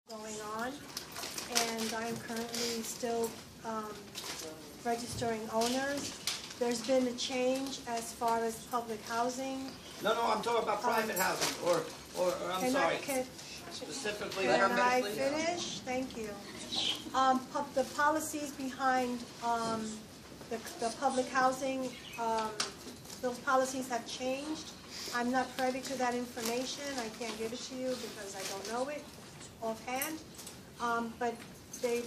going on, and I'm currently still registering owners. There's been a change as far as public housing. No, I'm talking about private housing, or I'm sorry, specifically Can I please. finish? Thank you. The policies behind the public housing, those policies have changed. I'm not privy to that information. I can't give it to you because I don't know it offhand. But to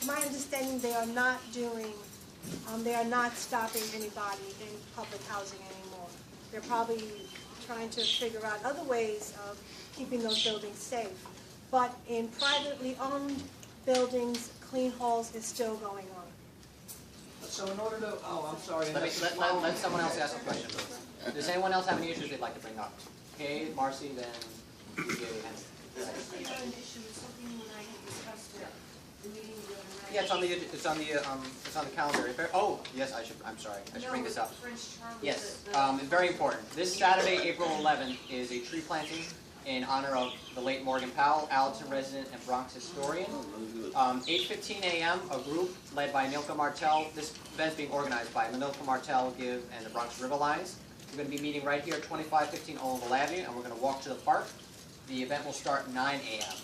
my understanding, they are not stopping anybody in public housing anymore. They're probably trying to figure out other ways of keeping those buildings safe. But in privately owned buildings, clean halls is still going on. So in order to, I'm sorry. Let someone else ask a question. Does anyone else have any issues they'd like to bring up? Okay, Marcy, then yeah, it's on the calendar. Oh, yes, I'm sorry. I should bring this up. Yes, it's very important. This Saturday, April 11th, is a tree planting in honor of the late Morgan Powell, Alton resident and Bronx historian. 8:15 a.m., a group led by Nilka Martel. This event is being organized by Nilka Martel, Give, and the Bronx River Lines. We're going to be meeting right here at 2515 Olinville Avenue, and we're going to walk to the park. The event will start at 9 a.m.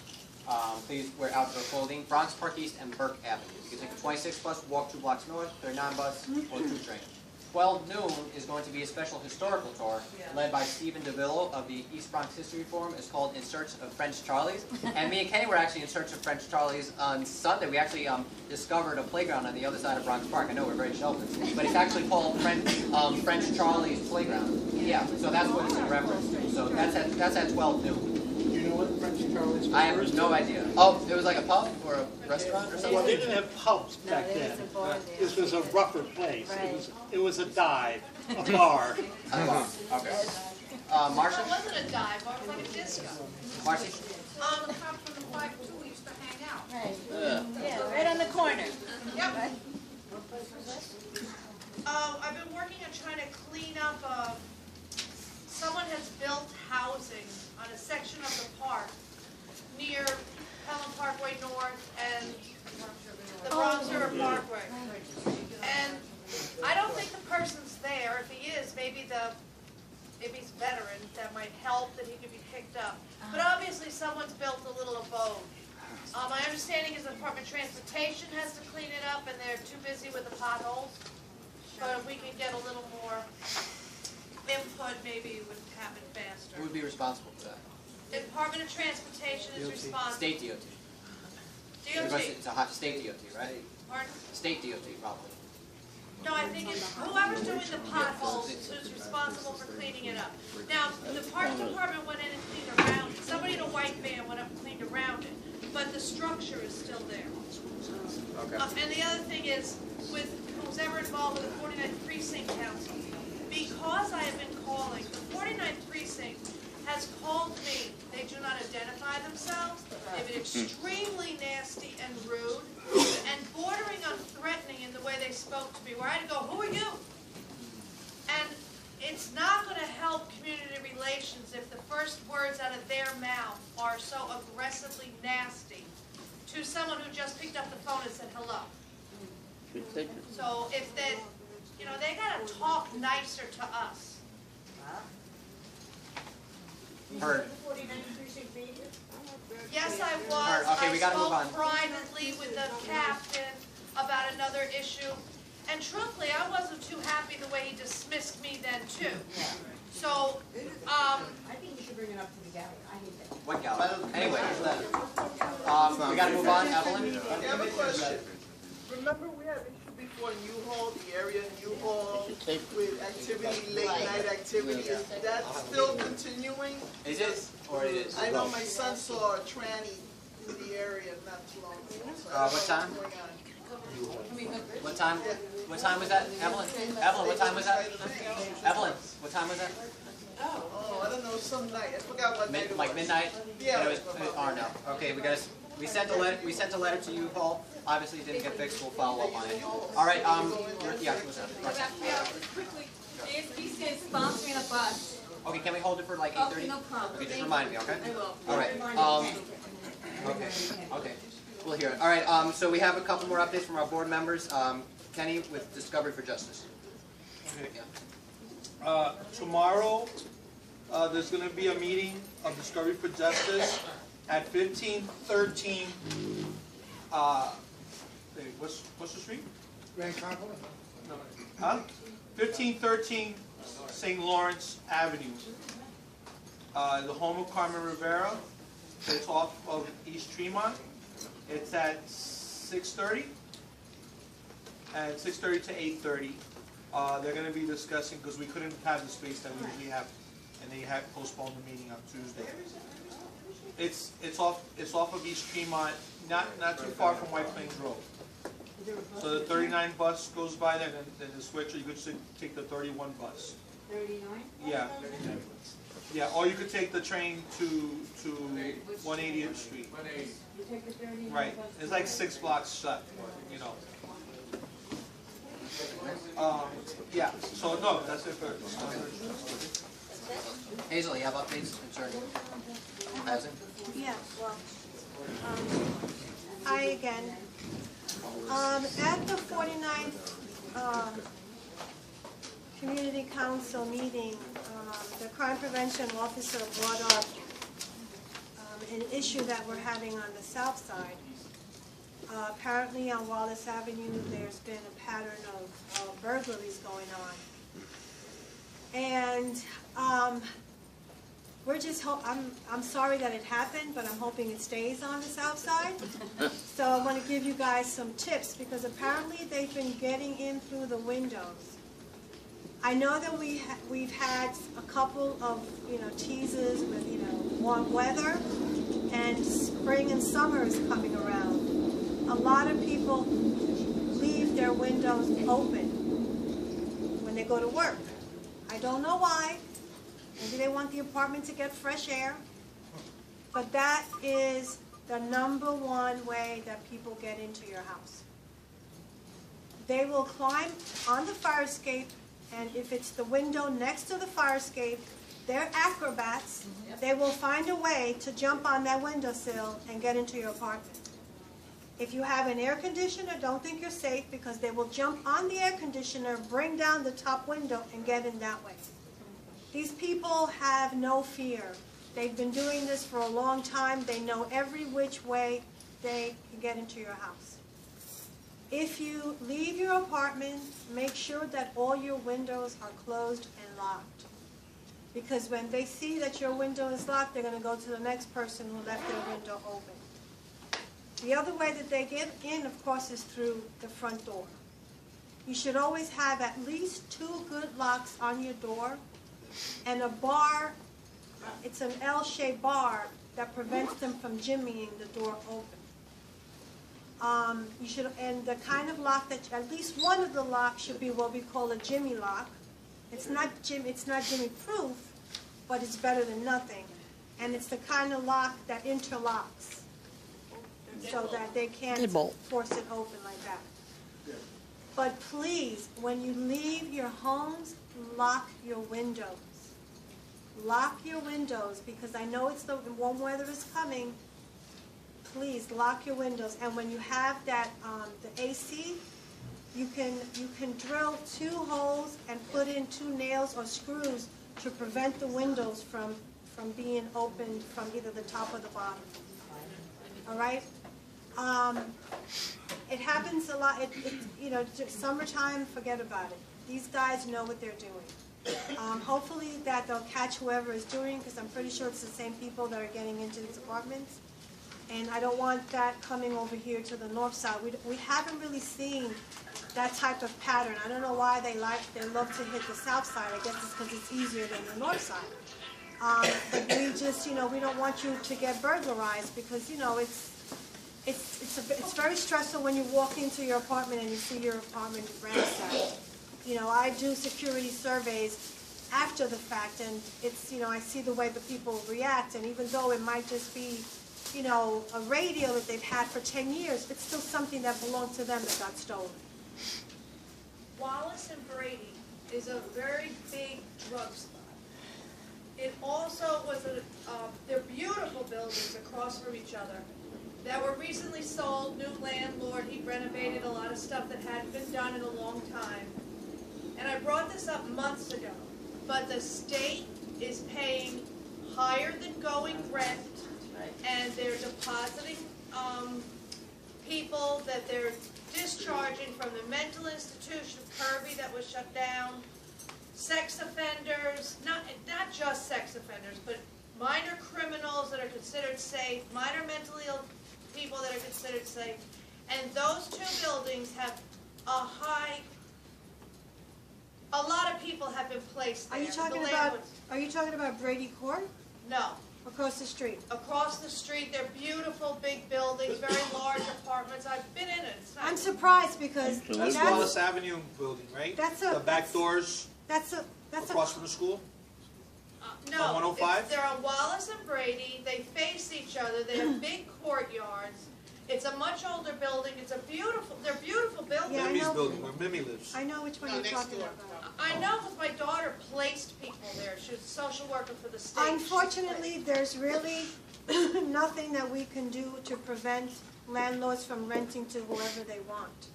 Please wear outdoor clothing. Bronx Park East and Burke Avenue. You can take the 26 bus, walk 2 blocks north, 39 bus, or 2 train. 12 noon is going to be a special historical tour led by Stephen DeVillo of the East Bronx History Forum. It's called In Search of French Charlies. And me and Kenny were actually in search of French Charlies on Sunday. We actually discovered a playground on the other side of Bronx Park. I know we're very selfish, but it's actually called French Charlie's Playground. Yeah, so that's what it's in reference to. So that's at 12 noon. Do you know what French Charlie's? I have no idea. Oh, it was like a pub or a restaurant or something? Well, they didn't have pubs back then. This was a rougher place. It was a dive, a bar. Okay. Marcia? It wasn't a dive, it was like a disco. Marcy? The cop from the 5-2 used to hang out. Right. Yeah, right on the corner. Yep. I've been working on trying to clean up, someone has built housing on a section of the park near Pelham Parkway North and the Bronx River Parkway. And I don't think the person's there. If he is, maybe he's a veteran that might help, that he could be picked up. But obviously someone's built a little abode. My understanding is the Department of Transportation has to clean it up and they're too busy with the potholes. But if we could get a little more input, maybe it would happen faster. Who would be responsible for that? The Department of Transportation is responsible. State DOT. DOT. Because it's a hot state DOT, right? Pardon? State DOT, probably. No, I think it's whoever's doing the potholes who's responsible for cleaning it up. Now, the Park Department went in and cleaned around it. Somebody in a white van went up and cleaned around it. But the structure is still there. Okay. And the other thing is, with who's ever involved with the 49th Precinct Council, because I have been calling, the 49th Precinct has called me. They do not identify themselves. They've been extremely nasty and rude and bordering on threatening in the way they spoke to me, where I had to go, who are you? And it's not going to help community relations if the first words out of their mouth are so aggressively nasty to someone who just picked up the phone and said hello. So if they, they got to talk nicer to us. Heard. Yes, I was. Okay, we gotta move on. I spoke privately with the captain about another issue. And truthfully, I wasn't too happy the way he dismissed me then, too. So, I think you should bring it up to the gallery. I hate that. What gallery? Anyway, we gotta move on. Evelyn? I have a question. Remember we had issue before U-Haul, the area in U-Haul with activity, late night activity. Is that still continuing? Is it? Or it is? I know my son saw a tranny in the area not too long ago. So What time? What time? What time was that, Evelyn? Evelyn, what time was that? Evelyn, what time was that? Oh, I don't know, some night. I forgot what night it was. Like midnight? Yeah. It was, no. Okay, we sent a letter to you, Paul. Obviously, it didn't get fixed. We'll follow up on it. All right. Yeah. What's up? Quickly, ASPC is sponsoring a bus. Okay. Can we hold it for like 8:30? Okay, no problem. Okay, just remind me. Okay. I will. All right. Okay, we'll hear it. All right, so we have a couple more updates from our board members. Kenny with Discovery for Justice. Okay. Tomorrow, there's going to be a meeting of Discovery for Justice at 1513. What's the street? Grand Concourse? No. Huh? 1513 St. Lawrence Avenue. The home of Carmen Rivera. It's off of East Tremont. It's at 6:30. At 6:30 to 8:30. They're going to be discussing, because we couldn't have the space that we usually have, and they had postponed the meeting on Tuesday. It's off of East Tremont, not too far from White Plains Road. So the 39 bus goes by there, and then the switch, or you could take the 31 bus. 39? Yeah. Yeah, or you could take the train to 180th Street. You take the 39 Right. bus It's to like where? 6 blocks shut, you know. Yeah, so no, that's it for Hazel, you have updates concerning housing? Yeah, well, I again, at the 49th Community Council meeting, the crime prevention officer brought up an issue that we're having on the south side. Apparently on Wallace Avenue, there's been a pattern of burglaries going on. And we're just I'm sorry that it happened, but I'm hoping it stays on the south side. So I want to give you guys some tips, because apparently they've been getting in through the windows. I know that we've had a couple of teases with warm weather, and spring and summer is coming around. A lot of people leave their windows open when they go to work. I don't know why. Maybe they want the apartment to get fresh air. But that is the #1 way that people get into your house. They will climb on the fire escape, and if it's the window next to the fire escape, they're acrobats. They will find a way to jump on that windowsill and get into your apartment. If you have an air conditioner, don't think you're safe, because they will jump on the air conditioner, bring down the top window, and get in that way. These people have no fear. They've been doing this for a long time. They know every which way they can get into your house. If you leave your apartment, make sure that all your windows are closed and locked. Because when they see that your window is locked, they're going to go to the next person who left their window open. The other way that they get in, of course, is through the front door. You should always have at least 2 good locks on your door, and a bar. It's an L-shaped bar that prevents them from jimmying the door open. And the kind of lock that, at least one of the locks should be what we call a jimmy lock. It's not jimmy proof, but it's better than nothing. And it's the kind of lock that interlocks, so that they can't force it open like that. But please, when you leave your homes, lock your windows. Lock your windows, because I know the warm weather is coming. Please lock your windows. And when you have that the AC, you can drill 2 holes and put in 2 nails or screws to prevent the windows from being opened from either the top or the bottom. All right. It happens a lot. Summertime, forget about it. These guys know what they're doing. Hopefully that they'll catch whoever is doing, because I'm pretty sure it's the same people that are getting into these apartments. And I don't want that coming over here to the north side. We haven't really seen that type of pattern. I don't know why they love to hit the south side. I guess it's because it's easier than the north side. But we just, we don't want you to get burglarized, because, it's very stressful when you walk into your apartment and you see your apartment ransacked. I do security surveys after the fact, and it's, I see the way the people react, and even though it might just be, a radio that they've had for 10 years, it's still something that belonged to them that got stolen. Wallace and Brady is a very big drug spot. It also was they're beautiful buildings across from each other. that were recently sold, new landlord, he renovated a lot of stuff that hadn't been done in a long time. And I brought this up months ago, but the state is paying higher than going rent, and they're depositing people that they're discharging from the mental institution, Kirby, that was shut down, sex offenders, not just sex offenders, but minor criminals that are considered safe, minor mentally ill people that are considered safe, and those two buildings have a lot of people have been placed there. Are you talking about Brady Court? No. Across the street? Across the street, they're beautiful, big buildings, very large apartments. I've been in it. It's nice. I'm surprised because That's Wallace Avenue building, right? The back doors that's across from the school? No, On 105? they're on Wallace and Brady. They face each other. They have big courtyards. It's a much older building. They're beautiful buildings. Yeah, I Mimi's know. building, where Mimi lives. I know which one you're talking about. I know because my daughter placed people there. She was a social worker for the state. Unfortunately, there's really nothing that we can do to prevent landlords from renting to whoever they want.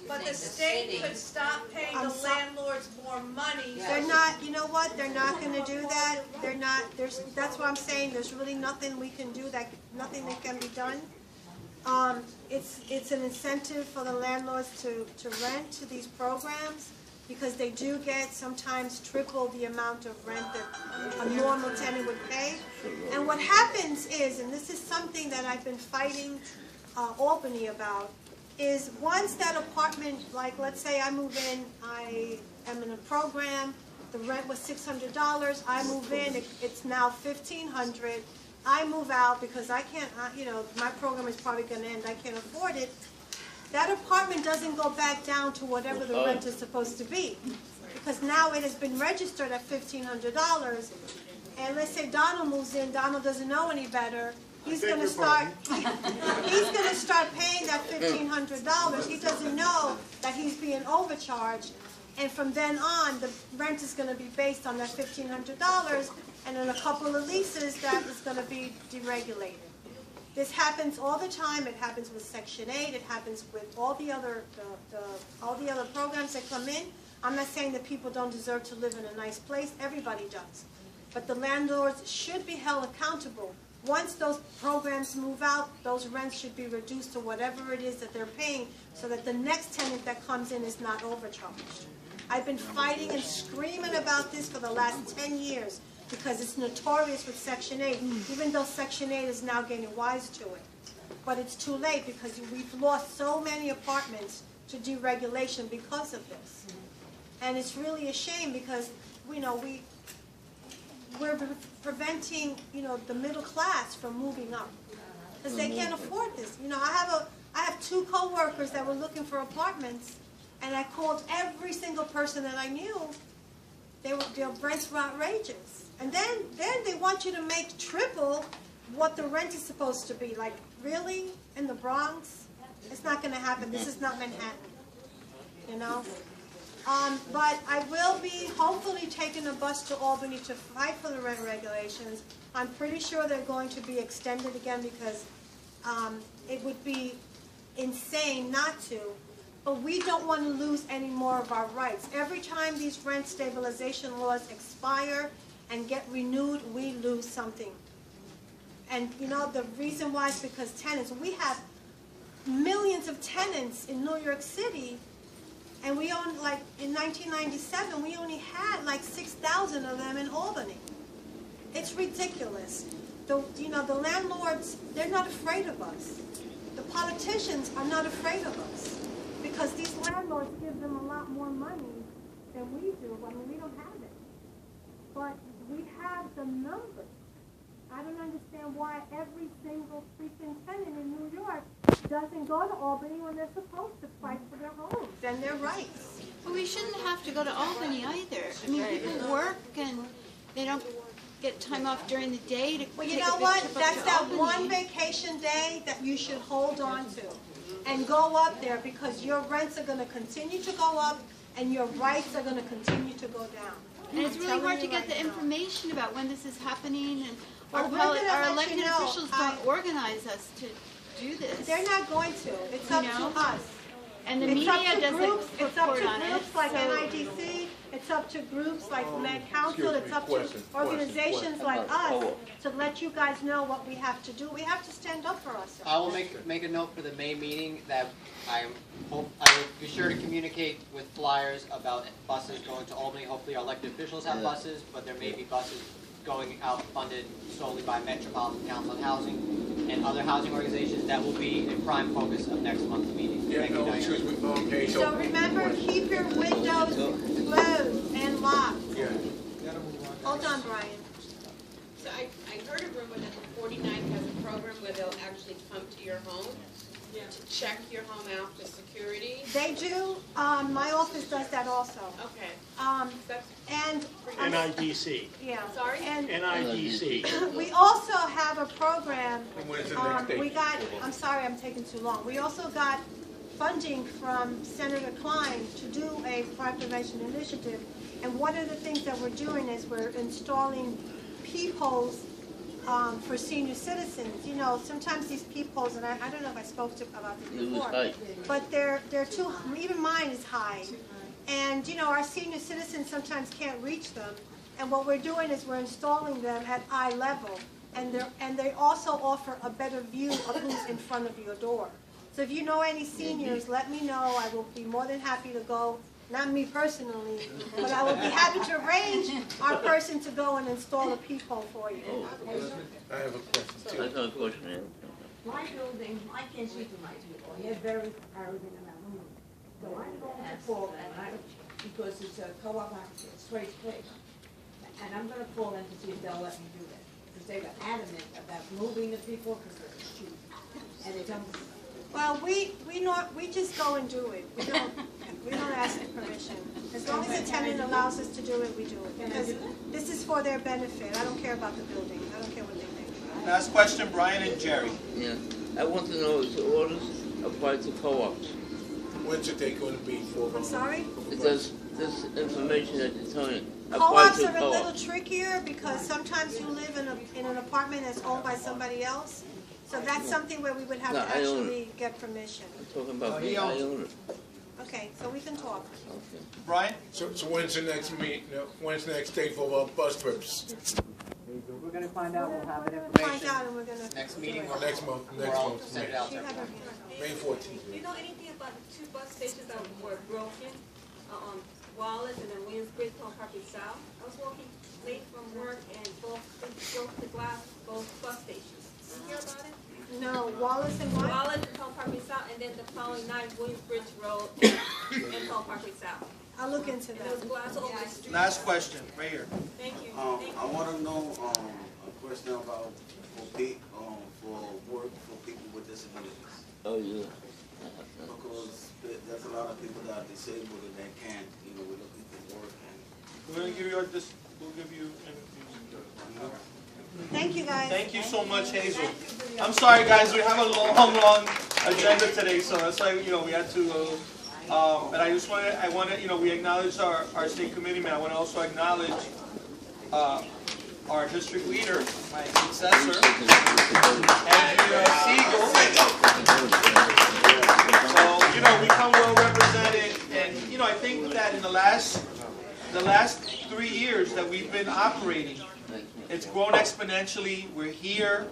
But the state could stop paying the landlords more money. They're not, you know what, they're not going to do that. They're not, that's what I'm saying, there's really nothing we can do, nothing that can be done. It's an incentive for the landlords to rent to these programs because they do get sometimes triple the amount of rent that a normal tenant would pay. And what happens is, and this is something that I've been fighting Albany about, is once that apartment, like let's say I move in, I am in a program, the rent was $600, I move in, it's now $1,500, I move out because I can't, my program is probably going to end, I can't afford it. That apartment doesn't go back down to whatever the rent is supposed to be because now it has been registered at $1,500, and let's say Donald moves in, Donald doesn't know any better. He's going to start paying that $1,500. He doesn't know that he's being overcharged. And from then on, the rent is going to be based on that $1,500. And in a couple of leases, that is going to be deregulated. This happens all the time. It happens with Section 8. It happens with all the other programs that come in. I'm not saying that people don't deserve to live in a nice place. Everybody does. But the landlords should be held accountable. Once those programs move out, those rents should be reduced to whatever it is that they're paying so that the next tenant that comes in is not overcharged. I've been fighting and screaming about this for the last 10 years because it's notorious with Section 8, even though Section 8 is now getting wise to it. But it's too late because we've lost so many apartments to deregulation because of this. And it's really a shame because, we're preventing, the middle class from moving up because they can't afford this. I have two co-workers that were looking for apartments, and I called every single person that I knew. Their rents were outrageous, and then they want you to make triple what the rent is supposed to be. Like, really, in the Bronx? It's not going to happen. This is not Manhattan. But I will be hopefully taking a bus to Albany to fight for the rent regulations. I'm pretty sure they're going to be extended again because it would be insane not to. But we don't want to lose any more of our rights. Every time these rent stabilization laws expire and get renewed, we lose something. And the reason why is because tenants, we have millions of tenants in New York City. And we own, in 1997, we only had 6,000 of them in Albany. It's ridiculous. The landlords, they're not afraid of us. The politicians are not afraid of us because these landlords give them a lot more money than we do. I mean, we don't have it. But we have the numbers. I don't understand why every single freaking tenant in New York doesn't go to Albany when they're supposed to fight for their homes and their rights. Well, we shouldn't have to go to Albany either. I mean, people work and they don't get time off during the day to Well, take you know a big what? trip up That's to that Albany. one vacation day that you should hold on to and go up there because your rents are going to continue to go up and your rights are going to continue to go down. And it's I'm really telling hard you to get right the now. information about when this is happening and Well, we're gonna Our let you elected know. officials don't organize us to do this. They're not going to. It's up to us. And the It's up media to doesn't groups. It's up report to on it. groups like so- NIDC. It's up to groups like Med Council. excuse It's me, up to question. organizations like us to let you guys know what we have to do. We have to stand up for ourselves. I will make a note for the May meeting that I will be sure to communicate with flyers about buses going to Albany. Hopefully our elected officials have buses, but there may be buses going out funded solely by Metropolitan Council on Housing and other housing organizations. That will be a prime focus of next month's meeting. Yeah, Thank you, no, Diane. excuse me, okay, So remember, keep your windows closed and locked. Yeah. Hold on, Brian. So I heard a rumor that the 49th has a program where they'll actually come to your home to check your home out for security. They do. My office does that also. Okay. That's, And NIDC. yeah. Sorry? And NIDC. we also have a program. And when's the next date? We got. I'm sorry, I'm taking too long. We also got funding from Senator Klein to do a fire prevention initiative. And one of the things that we're doing is we're installing peepholes for senior citizens. You know, sometimes these peepholes, and I don't know if I spoke about this before, but they're too, even mine is high. And, you know, our senior citizens sometimes can't reach them. And what we're doing is we're installing them at eye level. And they also offer a better view of who's in front of your door. So if you know any seniors, let me know. I will be more than happy to go. Not me personally, but I would be happy to arrange our person to go and install a peephole for you. I have a question too. My building, I can't see through my people, they're very arrogant about me. So I'm going to call them, because it's a co-op, it's straight place. And I'm gonna call them to see if they'll let me do that. Because they were adamant about moving the people, because they're cheap. And they don't. Well, we just go and do it. We don't ask for permission. As long as the tenant allows us to do it, we do it. Because this is for their benefit. I don't care about the building. I don't care what they think. Last question, Brian and Jerry. Yeah, I want to know if the orders apply to co-ops. When's the date going to be for? I'm sorry? Does this information that you're telling apply Co-ops to are a little co-ops? trickier because sometimes you live in an apartment that's owned by somebody else. So that's something where we would have No, to I own actually get permission. I'm talking about me, I own it. Okay, so we can talk. Okay. Brian? So when's the next meet, when's the next date for bus trips? We're going to find out. We'll have that We're gonna find information. out and we're gonna. Next do meeting, it. we'll Next month, I'll send it out She to had her everyone. hand. May 14th. do you know anything about the two bus stations that were broken on Wallace and then Williamsbridge on Parkway South? I was walking late from work and both broke the glass, both bus stations. Did you hear about it? No, Wallace and what? Wallace and Palm Parkway South, and then the following night, Williamsbridge Road and Palm Parkway South. I'll look into And there was that. glass all over the street. Last question, right here. Thank you. Thank I you. want to know a question about for work for people with disabilities. Oh, yeah. Because there's a lot of people that are disabled and they can't, we're looking for work and. We're gonna give you we'll give you. Thank you, guys. Thank you so much, Hazel. I'm sorry, guys, we have a long agenda today, so that's why, we had to, and I just wanted, we acknowledge our state committeeman. I want to also acknowledge, our district leader, my successor, Andrea Siegel. So, we come well represented, and, I think that in the last 3 years that we've been operating, it's grown exponentially. We're here.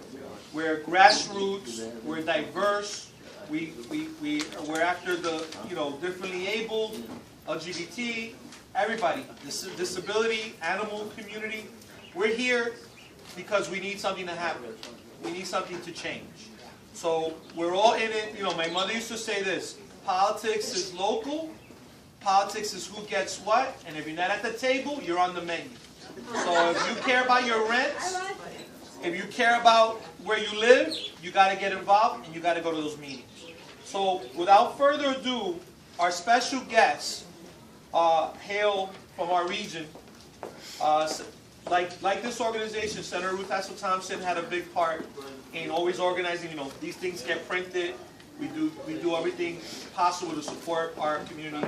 We're grassroots. We're diverse. We're after the differently abled, LGBT, everybody, disability, animal community. We're here because we need something to happen. We need something to change. So we're all in it. My mother used to say this: politics is local. Politics is who gets what, and if you're not at the table, you're on the menu. So if you care about your rents, if you care about where you live, you got to get involved and you got to go to those meetings. So without further ado, our special guests hail from our region. Like this organization, Senator Ruth Hassel Thompson had a big part in always organizing. These things get printed. We do everything possible to support our community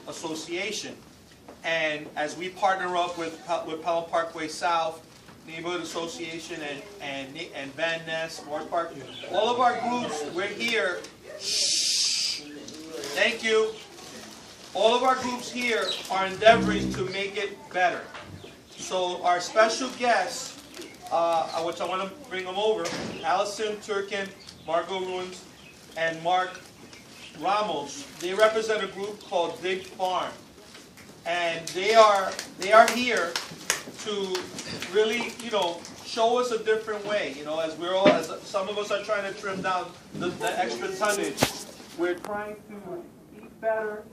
association. And as we partner up with Pelham Parkway South, Neighborhood Association and Van Ness, North Park. All of our groups, we're here. Shh. Thank you. All of our groups here are endeavoring to make it better. So our special guests, which I want to bring them over, Allison Turkin, Margot Ruins, and Mark Ramos. They represent a group called Big Farm, and they are here to really, show us a different way. As some of us are trying to trim down the extra tonnage. We're trying to eat better,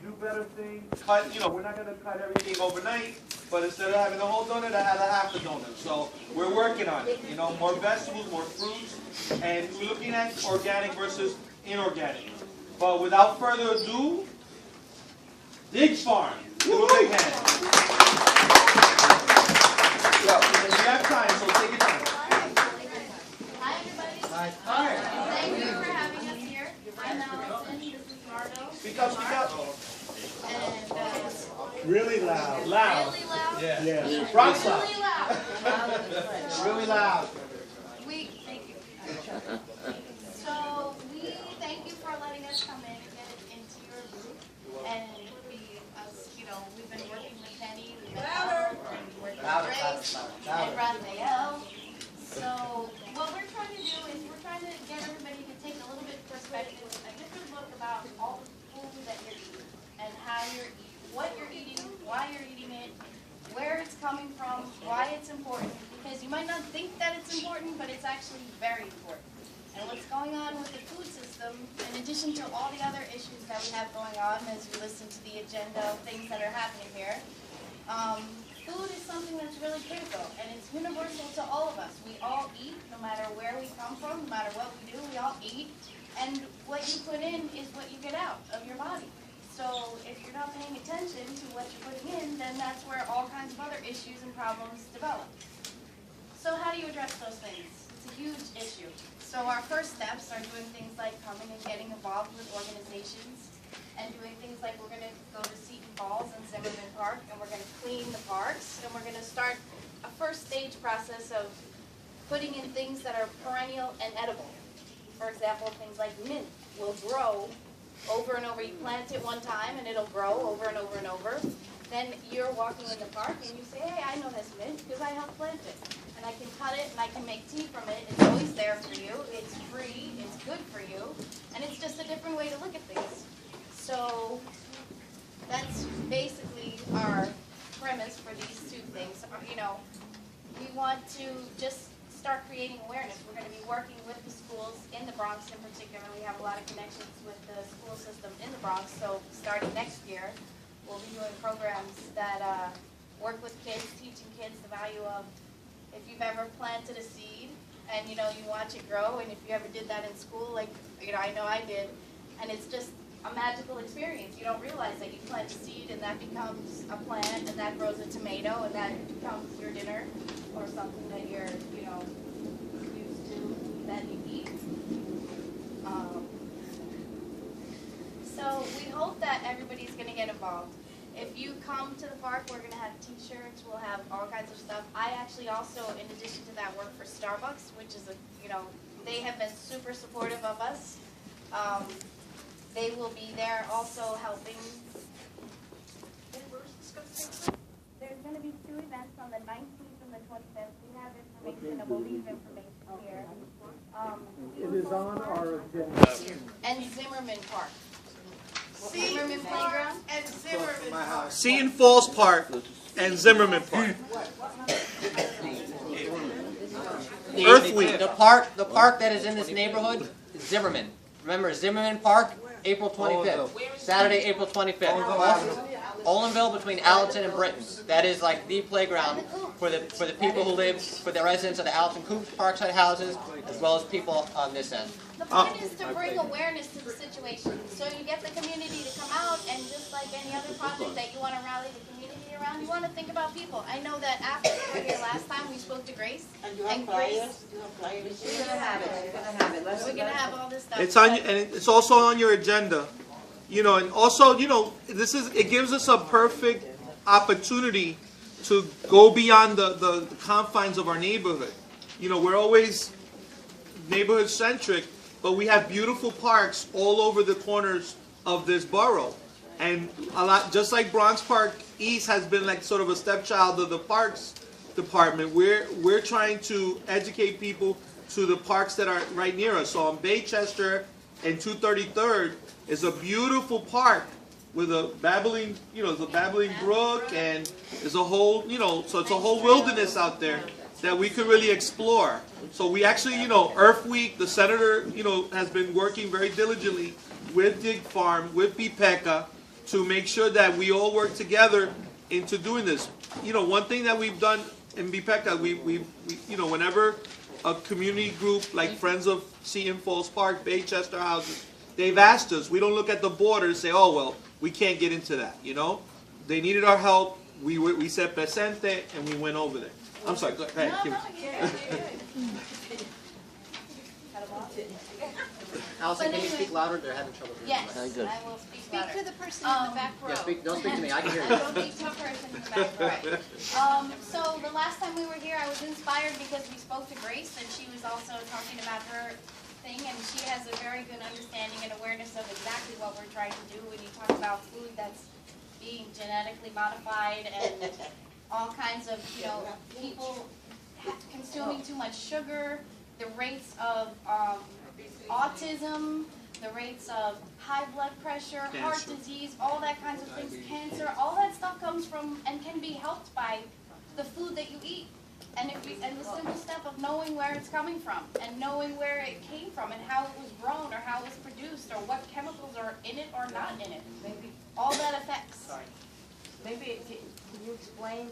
do better things. Cut, we're not going to cut everything overnight, but instead of having the whole donut, I have a half a donut. So we're working on it. More vegetables, more fruits, and we're looking at organic versus inorganic. But without further ado, Big Farm. Give a big hand. We have time, so take your time. Hi, everybody. Hi. Thank you for having us here. I'm Allison. This is Margo. Speak up, speak up. And Really loud. really loud. Yeah. Rock Really loud. Really loud. Thank you. So we thank you for letting us come in and get into your group and be us. We've been working with Penny, we've been working with Grace and Raphael. So what we're trying to do is we're trying to get everybody to take a little bit of perspective, a different look about all the food that you're eating and how you're eating, what you're eating, why you're eating it, where it's coming from, why it's important. Because you might not think that it's important, but it's actually very important. And what's going on with the food system, in addition to all the other issues that we have going on as we listen to the agenda of things that are happening here, food is something that's really critical, and it's universal to all of us. We all eat, no matter where we come from, no matter what we do, we all eat. And what you put in is what you get out of your body. So if you're not paying attention to what you're putting in, then that's where all kinds of other issues and problems develop. So how do you address those things? It's a huge issue. So our first steps are doing things like coming and getting involved with organizations and doing things like we're going to go to Seton Falls and Zimmerman Park and we're going to clean the parks and we're going to start a first stage process of putting in things that are perennial and edible. For example, things like mint will grow over and over. You plant it one time and it'll grow over and over and over. Then you're walking in the park and you say, hey, I know this mint because I helped plant it. And I can cut it and I can make tea from it. It's always there for you. It's free. It's good for you. And it's just a different way to look at things. So that's basically our premise for these two things. We want to just start creating awareness. We're going to be working with the schools in the Bronx in particular. We have a lot of connections with the school system in the Bronx. So starting next year, we'll be doing programs that work with kids, teaching kids the value of if you've ever planted a seed and you watch it grow, and if you ever did that in school, like I know I did, and it's just a magical experience. You don't realize that you plant a seed and that becomes a plant and that grows a tomato and that becomes your dinner or something that you're used to that you eat. So we hope that everybody's going to get involved. If you come to the park, we're going to have t-shirts, we'll have all kinds of stuff. I actually also, in addition to that, work for Starbucks, which is they have been super supportive of us. They will be there also helping. There's going to be two events on the 19th and the 25th. We have information, and we'll leave information here. It is on our agenda. And Zimmerman Park. Zimmerman Playground and Zimmerman Park. Seton Falls Park and Zimmerman Park. Earth Week. The park that is in this neighborhood is Zimmerman. Remember, Zimmerman Park, April 25th. Saturday, April 25th. Olinville between Allenton and Britton. That is like the playground for the people who live, for the residents of the Allenton Coops Parkside houses, as well as people on this end. The point is to bring awareness to the situation. So you get the community to come out, and just like any other project that you want to rally the community around, you want to think about people. I know that after we were here last time, we spoke to Grace. And you have flyers? We're going to have it. We're going to have it. We're going to have all this stuff. It's on, and it's also on your agenda. And also, it gives us a perfect opportunity to go beyond the confines of our neighborhood. You know, we're always neighborhood centric, but we have beautiful parks all over the corners of this borough. And a lot, just like Bronx Park East has been like sort of a stepchild of the parks department, we're trying to educate people to the parks that are right near us. So on Baychester and 233rd is a beautiful park with a babbling, you know, the babbling brook, and there's a whole, you know, so it's a whole wilderness out there that we could really explore. So we actually, you know, Earth Week, the senator, you know, has been working very diligently with Dig Farm, with BPECA, to make sure that we all work together into doing this. You know, one thing that we've done in BPECA, we you know, whenever a community group like Friends of Seton Falls Park, Baychester Houses, they've asked us, we don't look at the border and say, oh, well, we can't get into that, you know? They needed our help, we said presente, and we went over there. I'm sorry, go ahead. No, Kim. no, you're Allison, can you speak louder? They're having trouble hearing Yes, you. I will speak louder. Speak to the person in the back row. Yeah, don't speak to me. I can hear you. Don't speak to a person in the back row. So the last time we were here, I was inspired because we spoke to Grace, and she was also talking about her thing, and she has a very good understanding and awareness of exactly what we're trying to do when you talk about food that's being genetically modified and all kinds of, you know, people consuming too much sugar, the rates of autism, the rates of high blood pressure, heart disease, all that kinds of things, cancer, all that stuff comes from and can be helped by the food that you eat. And the simple step of knowing where it's coming from and knowing where it came from and how it was grown or how it was produced or what chemicals are in it or not in it. Maybe, All that affects. maybe, can you explain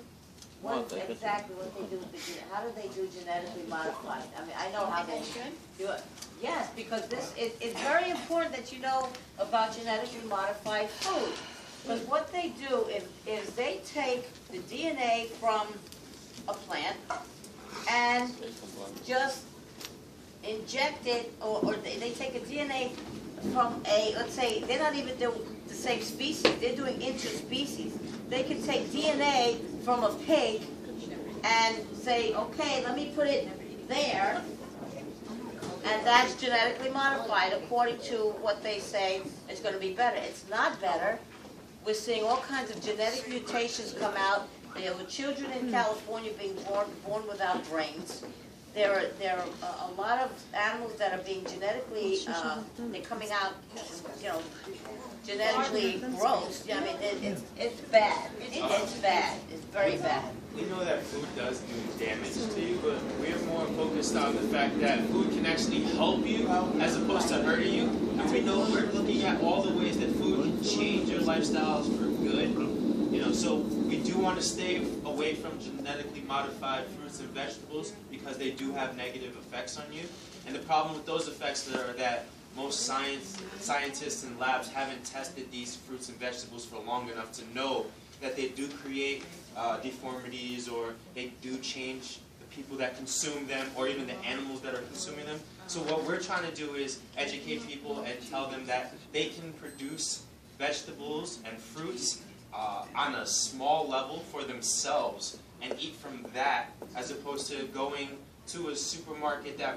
what exactly what they do with the, how do they do genetically modified? I mean, I know how they do it. Yes, because it's very important that you know about genetically modified food. Because what they do is they take the DNA from a plant and just inject it, or they take a DNA from a, let's say, they're not even doing the same species, they're doing interspecies. They can take DNA from a pig and say, okay, let me put it there, and that's genetically modified according to what they say is going to be better. It's not better. We're seeing all kinds of genetic mutations come out. There were children in California being born without brains. There are a lot of animals that are being genetically, they're coming out, you know, genetically gross. I mean, it's bad. It's bad. It's very bad. We know that food does do damage to you, but we're more focused on the fact that food can actually help you as opposed to hurting you. And we know we're looking at all the ways that food can change your lifestyles for good. You know, so we do want to stay away from genetically modified fruits and vegetables because they do have negative effects on you. And the problem with those effects are that most scientists and labs haven't tested these fruits and vegetables for long enough to know that they do create deformities, or they do change the people that consume them, or even the animals that are consuming them. So what we're trying to do is educate people and tell them that they can produce vegetables and fruits on a small level for themselves and eat from that, as opposed to going to a supermarket that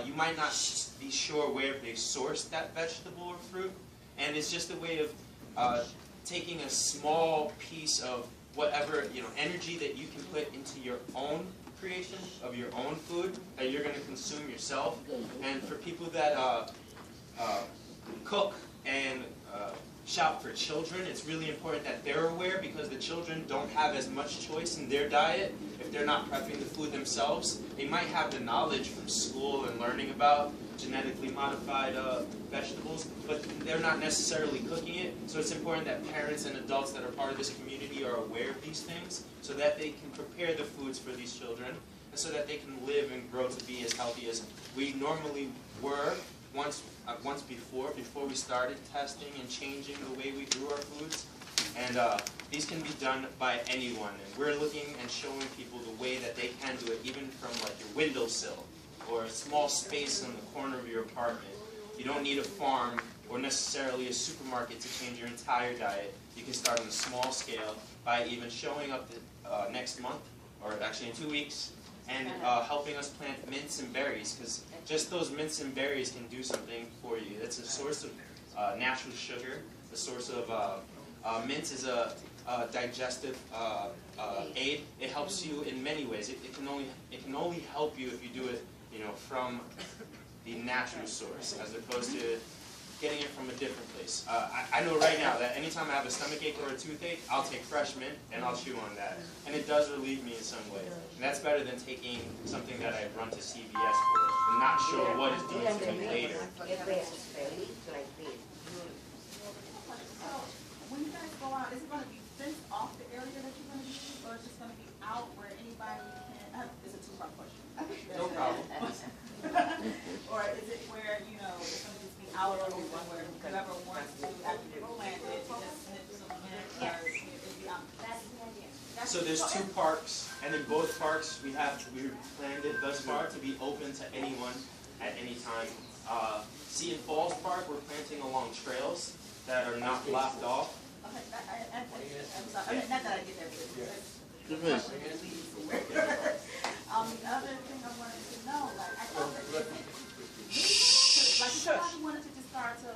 you might not be sure where they sourced that vegetable or fruit. And it's just a way of taking a small piece of whatever, you know, energy that you can put into your own creation of your own food that you're going to consume yourself. And for people that cook and shop for children, it's really important that they're aware, because the children don't have as much choice in their diet if they're not prepping the food themselves. They might have the knowledge from school and learning about genetically modified vegetables, but they're not necessarily cooking it. So it's important that parents and adults that are part of this community are aware of these things so that they can prepare the foods for these children and so that they can live and grow to be as healthy as we normally were once before we started testing and changing the way we grew our foods. And these can be done by anyone. And we're looking and showing people the way that they can do it, even from like your windowsill or a small space in the corner of your apartment. You don't need a farm or necessarily a supermarket to change your entire diet. You can start on a small scale by even showing up next month, or actually in 2 weeks, and helping us plant mints and berries, because just those mints and berries can do something for you. It's a source of natural sugar. The source of mint is a digestive aid. It helps you in many ways. It can only help you if you do it, from the natural source, as opposed to getting it from a different place. I know right now that anytime I have a stomachache or a toothache, I'll take fresh mint and I'll chew on that. And it does relieve me in some way. And that's better than taking something that I run to CVS for and not sure what it's doing to me later. When you guys go out, is it going to be fenced off the area that you're going to use, or is it just going to be out where anybody can? It's a two-part question. No problem. Or is it where, it's going to just be out or open where whoever wants to, after they plant it, just snip some mint, or it'll be out? That's the idea. So there's 2 parks, and in both parks we've planned it thus far to be open to anyone at any time. See, in Falls Park, we're planting along trails that are not blocked off. Okay, I'm sorry. Not that I get that, but the other thing I wanted to know, I thought that if somebody wanted to just start to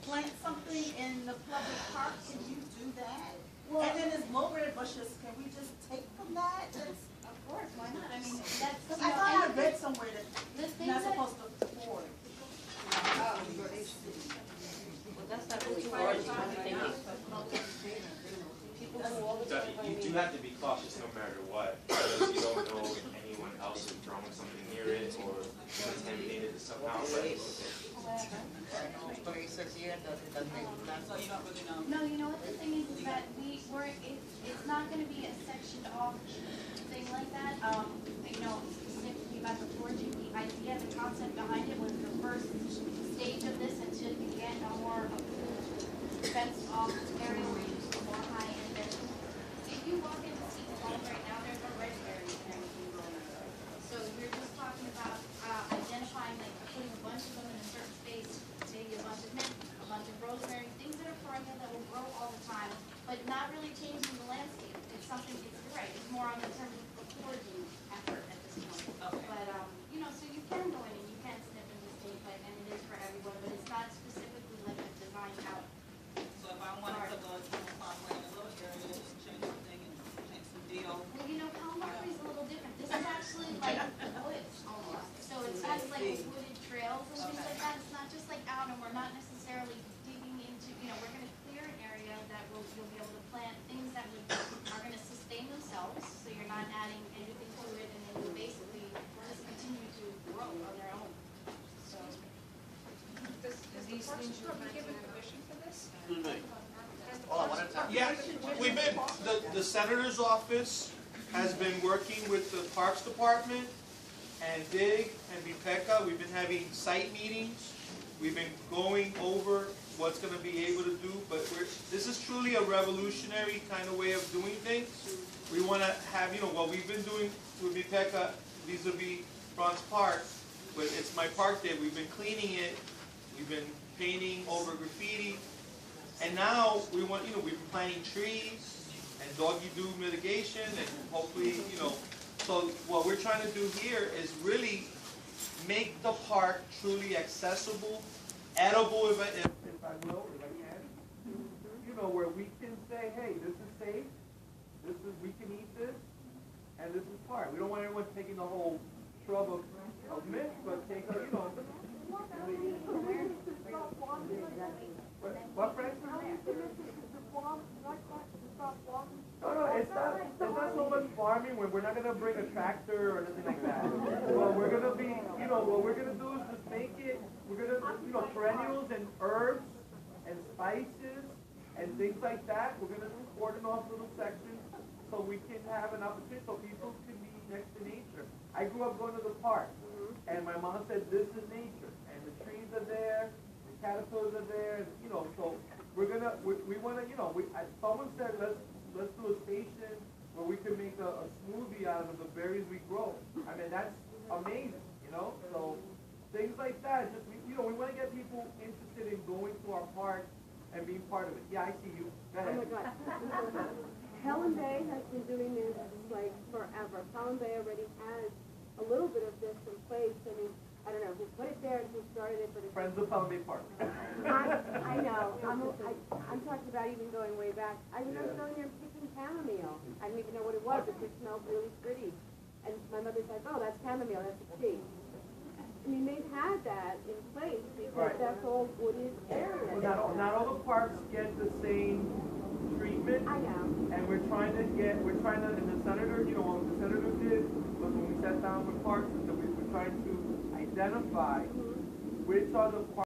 plant something in the public park, can you do that? Well, and then there's mulberry bushes. Can we just take from that? Of course, why not? I mean, that's. Because I thought I read somewhere that you're not supposed to pour it. That's not really foraging. You do have to be cautious no matter what, because you don't know if anyone else is throwing something near it or contaminated it somehow. No, you know what the thing is that it's not going to be a sectioned off thing like that. Specifically about the foraging, the idea, the concept behind it was the first stage of this until you get a more fenced off area where you do more high-end vegetables. If you walk into Seton Hall right now, there's no red berries and everything going on. So we're just talking about identifying, putting a bunch of them in a certain space, maybe a bunch of mint, a bunch of rosemary, things that are perennial that will grow all the time, but not really changing the landscape. It's something, you're right, it's more on the terms of a foraging effort at this point. Okay. But, so you can go in and you can snip in the state, and it is for everyone, but it's not specifically like a design out. So if I wanted to go to a farmland, a little area, just change something and plant some deal. Well, Palmari is a little different. This is actually like woods almost. So it has wooded trails and things like that. It's not just out, and we're not necessarily digging into, we're going to clear an area that you'll be able to plant things that are going to sustain themselves, so you're not adding anything to it, and then you basically just continue to grow on their own. So, Does the Parks Department give permission for this? Yeah, we've been, the Senator's office has been working with the Parks Department and DIG and BPECA. We've been having site meetings. We've been going over what's going to be able to do, but this is truly a revolutionary kind of way of doing things. We want to have, what we've been doing with BPECA vis-a-vis Bronx Park, but it's my park day. We've been cleaning it. We've been painting over graffiti. And now we want, we've been planting trees and doggy-do mitigation, and hopefully, so what we're trying to do here is really make the park truly accessible, edible, if I will, if I can, where we can say, hey, this is safe, we can eat this, and this is part. We don't want everyone taking the whole shrub of mint, but take a, what, Frank? No, it's not so much farming where we're not going to bring a tractor or anything like that. Well, we're going to be, what we're going to do is just make it, we're going to, perennials and herbs and spices and things like that. We're going to cordon off little sections so we can have an opportunity so people can be next to nature. I grew up going to the park, and my mom said, this is nature, and the trees are there, the caterpillars are there, and, so we're going to, we want to, someone said, let's do a station where we can make a smoothie out of the berries we grow. I mean, that's amazing, so things like that, just, we want to get people interested in going to our park and being part of it. Yeah, I see you. Go ahead. Pelham Bay has been doing this like forever. Pelham Bay already has a little bit of this in place. I mean, I don't know who put it there and who started it, but it's Friends of Pelham Bay Park. I know. I'm talking about even going way back. I remember going there and picking chamomile. I didn't even know what it was. It just smelled really pretty. And my mother's like, oh, that's chamomile. That's a tea. I mean, they've had that in place because that's all wooded area. Well, not all the parks get the same treatment. I know. And we're trying to, and the senator, you know, what the senator did was when we sat down with parks, and so we were trying to identify which are the parks